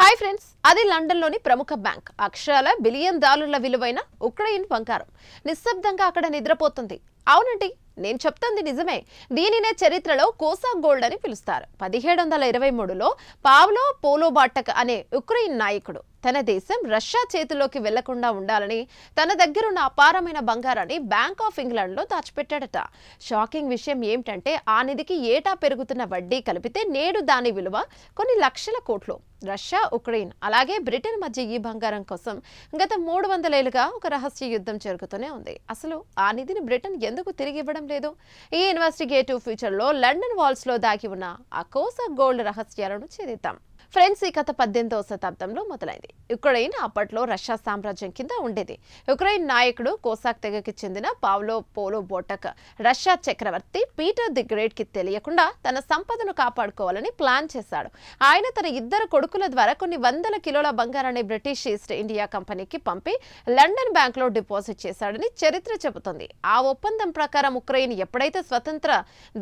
Hi friends, అది లండన్లోని ప్రముఖ బ్యాంక్ అక్షరాల బిలియన్ డాలర్ల విలువైన ఉక్రెయిన్ బంగారం నిశ్శబ్దంగా అక్కడ నిద్రపోతుంది. అవునండి, నేను చెప్తుంది నిజమే. దీనినే చరిత్రలో కోసా గోల్డ్ అని పిలుస్తారు. 1723లో పావ్లో పోలోబాటక్ అనే ఉక్రెయిన్ నాయకుడు తన దేశం రష్యా చేతిలోకి వెళ్లకుండా ఉండాలని తన దగ్గరున్న అపారమైన బంగారాన్ని బ్యాంక్ ఆఫ్ ఇంగ్లాండ్లో దాచిపెట్టాడట. షాకింగ్ విషయం ఏమిటంటే ఆ నిధికి ఏటా పెరుగుతున్న వడ్డీ కలిపితే నేడు దాని విలువ కొన్ని లక్షల కోట్లు. రష్యా, ఉక్రెయిన్ అలాగే బ్రిటన్ మధ్య ఈ బంగారం కోసం గత 300 ఏళ్లుగా ఒక రహస్య యుద్ధం జరుగుతూనే ఉంది. అసలు ఆ నిధిని బ్రిటన్ ఎందుకు తిరిగి ఇవ్వడం లేదు? ఈ ఇన్వెస్టిగేటివ్ ఫ్యూచర్ లో లండన్ వాల్స్ లో దాగి ఉన్న ఆ కోసా గోల్డ్ రహస్యాలను ఛేదిద్దాం. ఫ్రెండ్స్, ఈ కథ 18వ శతాబ్దంలో మొదలైంది. ఉక్రెయిన్ అప్పట్లో రష్యా సామ్రాజ్యం కింద ఉండేది. ఉక్రెయిన్ నాయకుడు కోసాక్ తెగకి చెందిన పావ్లో పోలోబోటక్ రష్యా చక్రవర్తి పీటర్ ది గ్రేట్ కి తెలియకుండా తన సంపదను కాపాడుకోవాలని ప్లాన్ చేశాడు. ఆయన తన ఇద్దరు కొడుకుల ద్వారా కొన్ని వందల కిలోల బంగారాన్ని బ్రిటిష్ ఈస్ట్ ఇండియా కంపెనీకి పంపి లండన్ బ్యాంక్ లో డిపాజిట్ చేశాడని చరిత్ర చెబుతుంది. ఆ ఒప్పందం ప్రకారం ఉక్రెయిన్ ఎప్పుడైతే స్వతంత్ర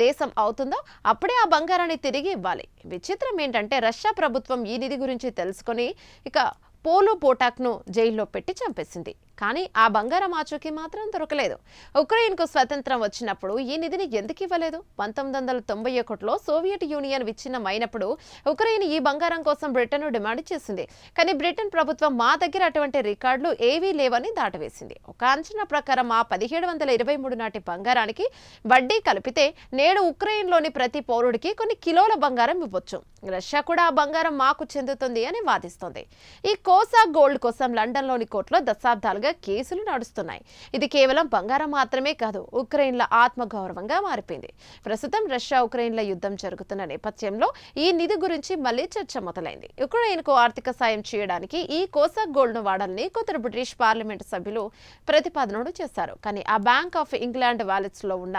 దేశం అవుతుందో అప్పుడే ఆ బంగారాన్ని తిరిగి ఇవ్వాలి. విచిత్రం ఏంటంటే రష్యా ప్రభుత్వం ఈ నిధి గురించి తెలుసుకొని ఇక పోలోబోటాక్ ను జైల్లో పెట్టి చంపేసింది. కానీ ఆ బంగారం ఆచూకీ మాత్రం దొరకలేదు. ఉక్రెయిన్ కు స్వతంత్రం వచ్చినప్పుడు ఈ నిధిని ఎందుకు ఇవ్వలేదు? 1991లో సోవియట్ యూనియన్ విచ్ఛిన్నమైనప్పుడు ఉక్రెయిన్ ఈ బంగారం కోసం బ్రిటన్ డిమాండ్ చేసింది. కానీ బ్రిటన్ ప్రభుత్వం మా దగ్గర అటువంటి రికార్డులు ఏవీ లేవని దాటవేసింది. ఒక అంచనా ప్రకారం ఆ 1723 నాటి బంగారానికి వడ్డీ కలిపితే నేడు ఉక్రెయిన్లోని ప్రతి పౌరుడికి కొన్ని కిలోల బంగారం ఇవ్వచ్చు. రష్యా కూడా ఆ బంగారం మాకు చెందుతుంది అని వాదిస్తోంది. ఈ కోసా గోల్డ్ కోసం లండన్లోని కోర్టులో దశాబ్దాలుగా కేసులు నడుస్తున్నాయి. ఇది కేవలం బంగారం మాత్రమే కాదు, ఉక్రెయిన్ల ఆత్మగౌరవంగా మారిపోయింది. ప్రస్తుతం రష్యా ఉక్రెయిన్ల యుద్ధం జరుగుతున్న నేపథ్యంలో ఈ నిధి గురించి మళ్లీ చర్చ మొదలైంది. ఉక్రెయిన్ కు ఆర్థిక సాయం చేయడానికి ఈ కోసా గోల్డ్ ను వాడాలని కొందరు బ్రిటిష్ పార్లమెంటు సభ్యులు ప్రతిపాదనలు చేశారు. కానీ ఆ బ్యాంక్ ఆఫ్ ఇంగ్లాండ్ వాలెట్స్ లో ఉన్న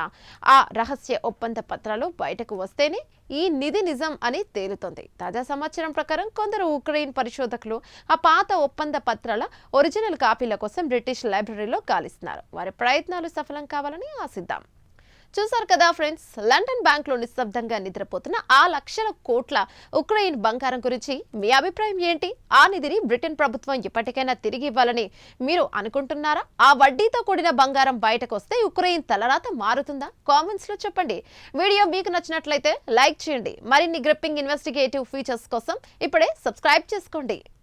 ఆ రహస్య ఒప్పంద పత్రాలు బయటకు వస్తేనే ఈ నిధి నిజం అని తేలుతోంది. తాజా సమాచారం ప్రకారం కొందరు ఉక్రెయిన్ పరిశోధకులు ఆ పాత ఒప్పంద పత్రాల ఒరిజినల్ కాపీల కోసం బ్రిటిష్ లైబ్రరీలో గాలిస్తున్నారు. వారి ప్రయత్నాలు సఫలం కావాలని ఆశిద్దాం. చూసారు కదా ఫ్రెండ్స్, లండన్ బ్యాంక్ లో నిశ్శబ్దంగా నిద్రపోతున్న ఆ లక్షల కోట్ల ఉక్రెయిన్ బంగారం గురించి మీ అభిప్రాయం ఏంటి? ఆ నిధిని బ్రిటన్ ప్రభుత్వం ఎప్పటికైనా తిరిగి ఇవ్వాలని మీరు అనుకుంటున్నారా? ఆ వడ్డీతో కూడిన బంగారం బయటకు వస్తే ఉక్రెయిన్ తలరాత మారుతుందా? కామెంట్స్ లో చెప్పండి. వీడియో మీకు నచ్చినట్లయితే లైక్ చేయండి. మరిన్ని గ్రిప్పింగ్ ఇన్వెస్టిగేటివ్ ఫీచర్స్ కోసం ఇప్పుడే సబ్స్క్రైబ్ చేసుకోండి.